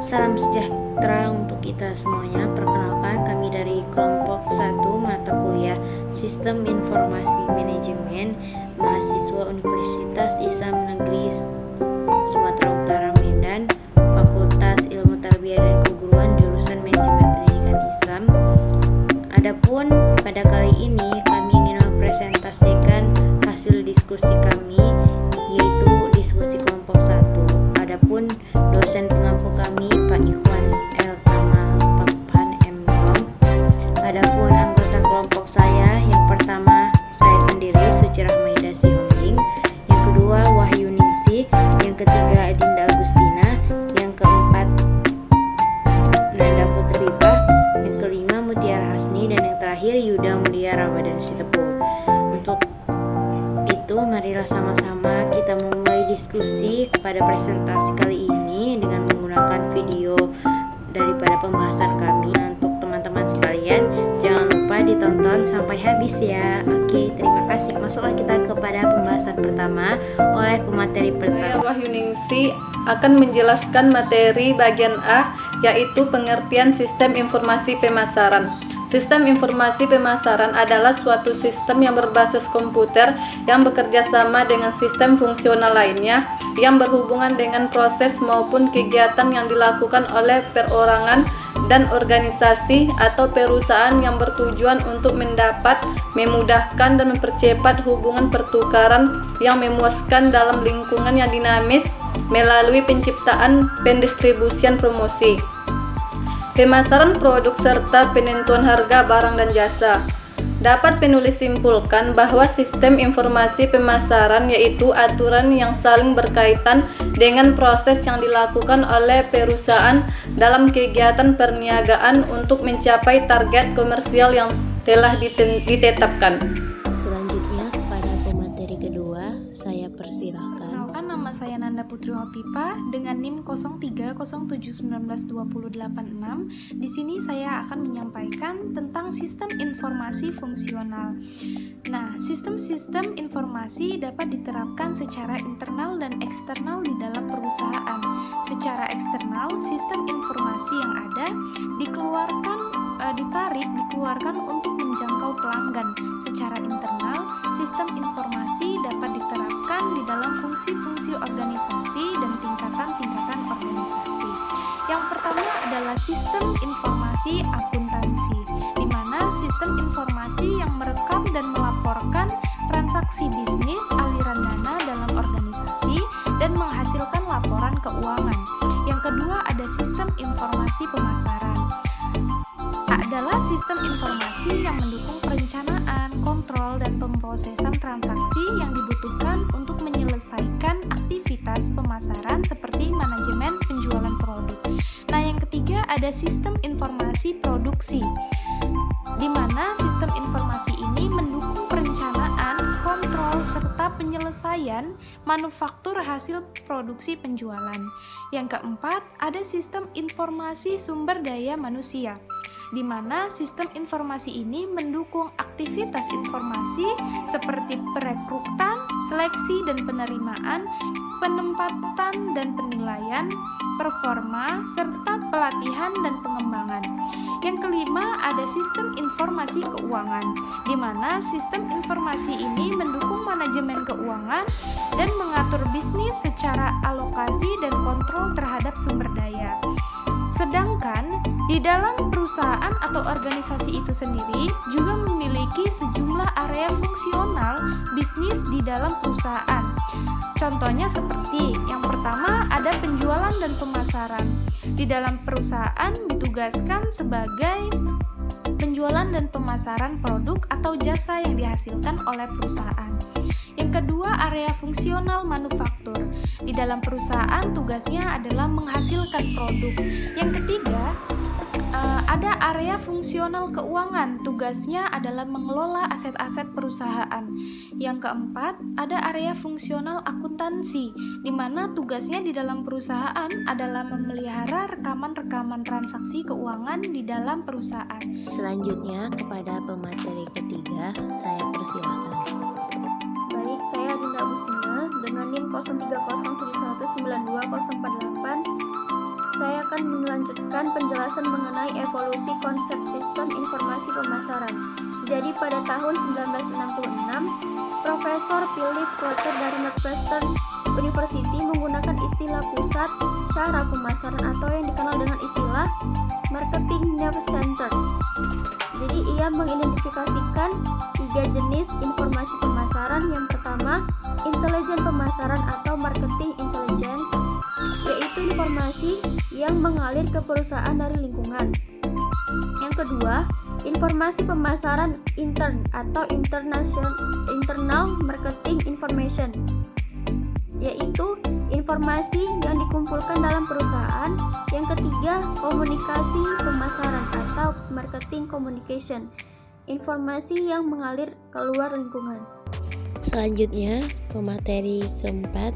Salam sejahtera untuk kita semuanya. Perkenalkan, kami dari kelompok 1 mata kuliah Sistem Informasi Manajemen, mahasiswa Universitas Islam Negeri Sumatera Utara Medan, Fakultas Ilmu Tarbiyah dan Keguruan, jurusan Manajemen Pendidikan Islam. Adapun pada kali ini kami ingin mempresentasikan hasil diskusi kami, yaitu diskusi kelompok 1. Adapun dosen pengampu kami Pak Ikhwan L. Kamal Pakpan M. Rom. Adapun anggota kelompok saya, yang pertama saya sendiri Suci Rahmaida Sihombing, yang kedua Wahyu Ningsih, yang ketiga Adinda Agustina, yang keempat Nanda Putripa, yang kelima Mutiara Hasni, dan yang terakhir Yuda Mulia Ramadan Sitepu. Untuk itu, marilah sama-sama kita memulai diskusi pada presentasi kali ini dengan menggunakan video daripada pembahasan kami. Untuk teman-teman sekalian, jangan lupa ditonton sampai habis ya. Oke, terima kasih. Masuklah kita kepada pembahasan pertama oleh pemateri pertama. Saya Wahyu Ningsih akan menjelaskan materi bagian A, yaitu pengertian sistem informasi pemasaran. Sistem informasi pemasaran adalah suatu sistem yang berbasis komputer yang bekerja sama dengan sistem fungsional lainnya yang berhubungan dengan proses maupun kegiatan yang dilakukan oleh perorangan dan organisasi atau perusahaan yang bertujuan untuk mendapat, memudahkan, dan mempercepat hubungan pertukaran yang memuaskan dalam lingkungan yang dinamis melalui penciptaan, pendistribusian, promosi, pemasaran produk, serta penentuan harga barang dan jasa. Dapat penulis simpulkan bahwa sistem informasi pemasaran yaitu aturan yang saling berkaitan dengan proses yang dilakukan oleh perusahaan dalam kegiatan perniagaan untuk mencapai target komersial yang telah ditetapkan. Selanjutnya kepada pemateri kedua, saya persilahkan. Perkenalkan, nama saya Nanda Putri Wapipa dengan NIM 0307192086. Di sini saya akan menyampaikan tentang sistem informasi fungsional. Nah, sistem-sistem informasi dapat diterapkan secara internal dan eksternal di dalam perusahaan. Secara eksternal, sistem informasi yang ada dikeluarkan untuk menjangkau pelanggan. Secara internal, sistem informasi dapat diterapkan di dalam fungsi-fungsi organisasi dan tingkatan-tingkatan organisasi. Yang pertama adalah sistem informasi akuntansi, di mana sistem informasi yang merekam dan melaporkan transaksi bisnis, aliran dana dalam organisasi, dan menghasilkan laporan keuangan. Yang kedua ada sistem informasi pemasaran, adalah sistem informasi yang mendukung perencanaan, kontrol, dan pemrosesan transaksi yang dibutuhkan untuk menyelesaikan aktivitas pemasaran seperti manajemen penjualan produk. Nah, yang ketiga ada sistem informasi produksi, di mana sistem informasi ini mendukung perencanaan, kontrol, serta penyelesaian manufaktur hasil produksi penjualan. Yang keempat ada sistem informasi sumber daya manusia, di mana sistem informasi ini mendukung aktivitas informasi seperti perekrutan, seleksi dan penerimaan, penempatan dan penilaian, performa, serta pelatihan dan pengembangan. Yang kelima ada sistem informasi keuangan, di mana sistem informasi ini mendukung manajemen keuangan dan mengatur bisnis secara alokasi dan kontrol terhadap sumber daya. Sedangkan di dalam perusahaan atau organisasi itu sendiri juga memiliki sejumlah area fungsional bisnis di dalam perusahaan. Contohnya seperti yang pertama ada penjualan dan pemasaran. Di dalam perusahaan ditugaskan sebagai penjualan dan pemasaran produk atau jasa yang dihasilkan oleh perusahaan. Yang kedua, area fungsional manufaktur. Di dalam perusahaan tugasnya adalah menghasilkan produk. Yang ketiga, ada area fungsional keuangan. Tugasnya adalah mengelola aset-aset perusahaan. Yang keempat, ada area fungsional akuntansi, di mana tugasnya di dalam perusahaan adalah memelihara rekaman-rekaman transaksi keuangan di dalam perusahaan. Selanjutnya kepada pemateri ketiga, saya persilahkan. Baik, saya Adinda Agustina dengan NIM 0307192048. Saya akan melanjutkan penjelasan mengenai evolusi konsep sistem informasi pemasaran. Jadi pada tahun 1966, Profesor Philip Kotler dari Northwestern University menggunakan istilah pusat syaraf pemasaran atau yang dikenal dengan istilah marketing nerve center. Jadi ia mengidentifikasikan 3 jenis informasi pemasaran. Yang pertama, intelijen pemasaran atau marketing intelligence, yaitu informasi yang mengalir ke perusahaan dari lingkungan. Yang kedua, informasi pemasaran intern atau internal marketing information, yaitu informasi yang dikumpulkan dalam perusahaan. Yang ketiga, komunikasi pemasaran atau marketing communication, informasi yang mengalir keluar lingkungan. Selanjutnya, pemateri keempat.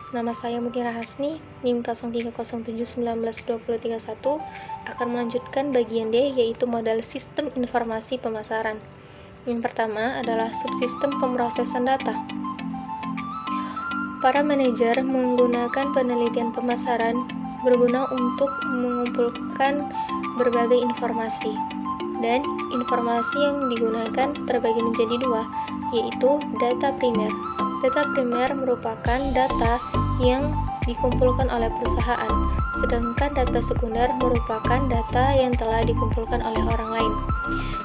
Nama saya Mutiara Hasni, NIM 0307192031, akan melanjutkan bagian D, yaitu model sistem informasi pemasaran. Yang pertama adalah subsistem pemrosesan data. Para manajer menggunakan penelitian pemasaran berguna untuk mengumpulkan berbagai informasi, dan informasi yang digunakan terbagi menjadi 2, yaitu data primer. Data primer merupakan data yang dikumpulkan oleh perusahaan, sedangkan data sekunder merupakan data yang telah dikumpulkan oleh orang lain.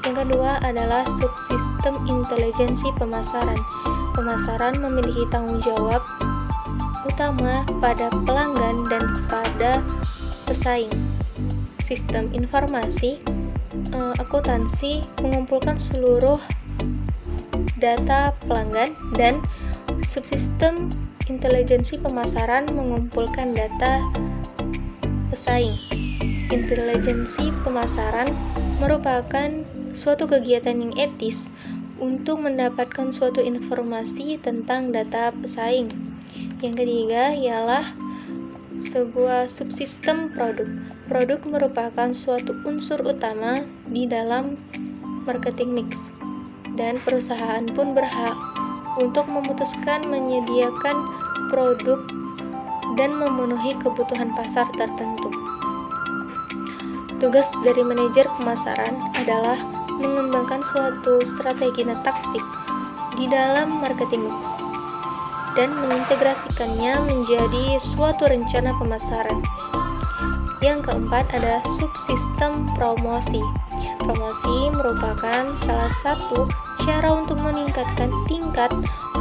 Yang kedua adalah subsistem intelijensi pemasaran. Pemasaran memiliki tanggung jawab utama pada pelanggan dan pada pesaing. Sistem informasi akuntansi mengumpulkan seluruh data pelanggan, dan subsistem intelijensi pemasaran mengumpulkan data pesaing. Intelijensi pemasaran merupakan suatu kegiatan yang etis untuk mendapatkan suatu informasi tentang data pesaing. Yang ketiga ialah sebuah subsistem produk. Produk merupakan suatu unsur utama di dalam marketing mix, dan perusahaan pun berhak untuk memutuskan menyediakan produk dan memenuhi kebutuhan pasar tertentu. Tugas dari manajer pemasaran adalah mengembangkan suatu strategi dan taktik di dalam marketing mix dan mengintegrasikannya menjadi suatu rencana pemasaran. Yang keempat adalah subsistem promosi. Promosi merupakan salah satu cara untuk meningkatkan tingkat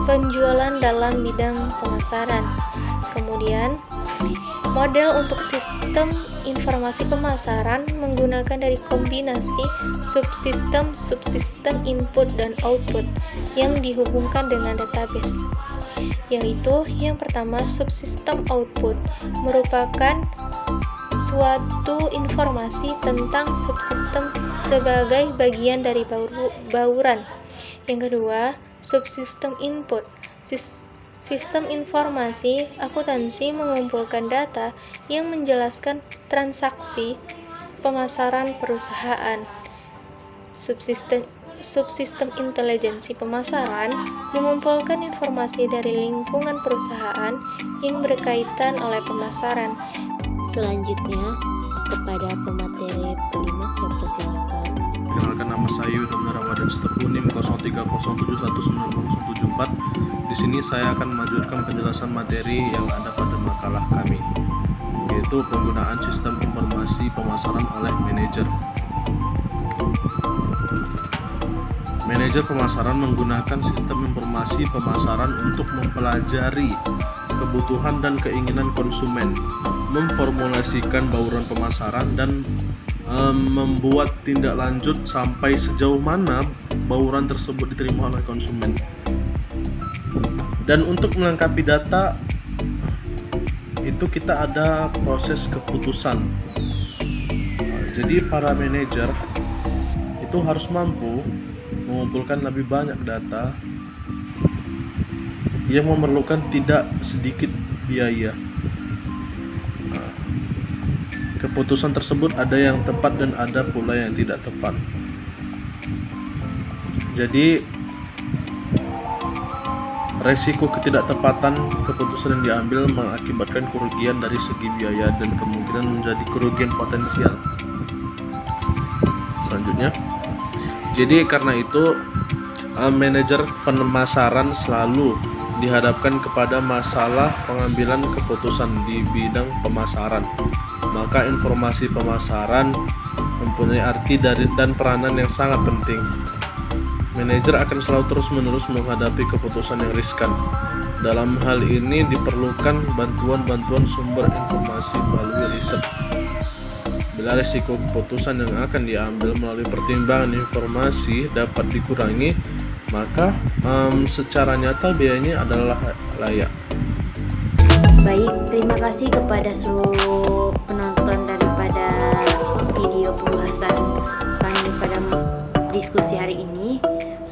penjualan dalam bidang pemasaran. Kemudian, model untuk sistem informasi pemasaran menggunakan dari kombinasi subsistem input dan output yang dihubungkan dengan database. Yaitu yang pertama, subsistem output merupakan suatu informasi tentang subsistem sebagai bagian dari bauran. Yang kedua, subsistem input. Sistem informasi akuntansi mengumpulkan data yang menjelaskan transaksi pemasaran perusahaan. Subsistem intelijensi pemasaran mengumpulkan informasi dari lingkungan perusahaan yang berkaitan oleh pemasaran. Selanjutnya, kepada pemateri kelima saya persilakan. Perkenalkan, nama saya Yuda Ramadan Setepu, NIM 0307190074. Di sini saya akan melanjutkan penjelasan materi yang ada pada makalah kami, yaitu penggunaan sistem informasi pemasaran oleh manajer. Manajer pemasaran menggunakan sistem informasi pemasaran untuk mempelajari kebutuhan dan keinginan konsumen, memformulasikan bauran pemasaran, dan membuat tindak lanjut sampai sejauh mana bauran tersebut diterima oleh konsumen. Dan untuk melengkapi data itu kita ada proses keputusan. Jadi para manajer itu harus mampu mengumpulkan lebih banyak data yang memerlukan tidak sedikit biaya. Keputusan tersebut ada yang tepat dan ada pula yang tidak tepat. Jadi resiko ketidaktepatan keputusan yang diambil mengakibatkan kerugian dari segi biaya dan kemungkinan menjadi kerugian potensial. Selanjutnya, jadi karena itu manajer pemasaran selalu dihadapkan kepada masalah pengambilan keputusan di bidang pemasaran. Maka informasi pemasaran mempunyai arti dan peranan yang sangat penting. Manajer akan selalu terus-menerus menghadapi keputusan yang riskan. Dalam hal ini diperlukan bantuan sumber informasi melalui riset. Bila risiko keputusan yang akan diambil melalui pertimbangan informasi dapat dikurangi, maka secara nyata biayanya adalah layak. Baik, terima kasih kepada seluruh penonton daripada video pembahasan kami pada diskusi hari ini.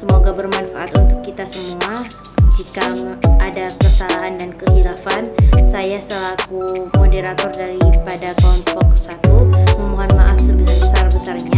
Semoga bermanfaat untuk kita semua. Jika ada kesalahan dan kehilafan, saya selaku moderator daripada kelompok 1 memohon maaf sebesar-besarnya.